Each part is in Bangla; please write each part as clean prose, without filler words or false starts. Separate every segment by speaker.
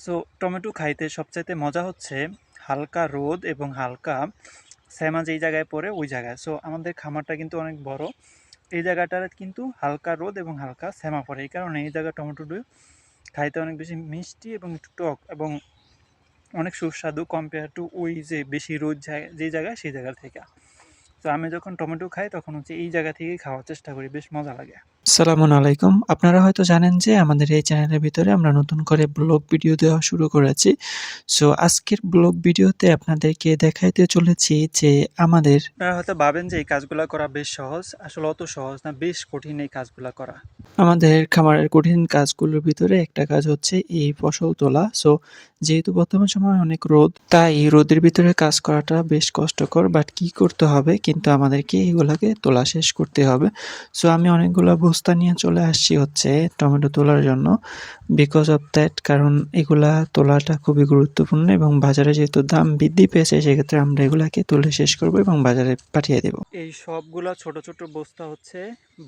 Speaker 1: সো টমেটো খাইতে সবচাইতে মজা হচ্ছে হালকা রোদ এবং হালকা শ্যামা যেই জায়গায় পড়ে ওই জায়গায়। সো আমাদের খামারটা কিন্তু অনেক বড়। এই জায়গাটার কিন্তু হালকা রোদ এবং হালকা শ্যামা পড়ে, এই কারণে এই জায়গার টমেটোটা খাইতে অনেক বেশি মিষ্টি এবং একটু টক এবং অনেক সুস্বাদু কম্পেয়ার টু ওই যে বেশি রোদ যেই জায়গায় সেই জায়গা থেকে। তো আমি যখন টমেটো খাই তখন হচ্ছে এই জায়গা থেকেই খাওয়ার চেষ্টা করি, বেশ মজা লাগে।
Speaker 2: আসসালামু আলাইকুম। আপনারা হয়তো জানেন যে আমাদের এই চ্যানেলের ভিতরে আমরা নতুন করে ব্লগ ভিডিও দেওয়া শুরু করেছি। সো আজকের ব্লগ ভিডিওতে আপনাদেরকে দেখাইতে চলেছি যে আমাদের
Speaker 1: আপনারা হয়তো ভাবেন যে এই কাজগুলা করা বেশ সহজ, আসলে অত সহজ না, বেশ কঠিন এই কাজগুলা করা।
Speaker 2: আমাদের খামারের কঠিন কাজগুলোর ভিতরে একটা কাজ হচ্ছে এই ফসল তোলা। সো যেহেতু বর্তমান সময়ে অনেক রোদ, তাই রোদের ভিতরে কাজ করাটা বেশ কষ্টকর। বাট কি করতে হবে, কিন্তু আমাদেরকে এগুলাকে তোলা শেষ করতে হবে। সো আমি অনেকগুলা বস্তা নিয়ে চলে আসছি হচ্ছে টমেটো তোলার জন্য। বিকজ অফ দ্যাট, কারণ এগুলা তোলাটা খুবই গুরুত্বপূর্ণ এবং বাজারে যেহেতু দাম বৃদ্ধি পেয়েছে সেক্ষেত্রে আমরা এগুলাকে তুলে শেষ করব এবং বাজারে পাঠিয়ে দেব।
Speaker 1: এই সবগুলা ছোট ছোট বস্তা হচ্ছে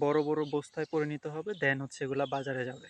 Speaker 1: বড় বড় বস্তায় পরিণত হবে, দেন হচ্ছে এগুলা বাজারে যাবে।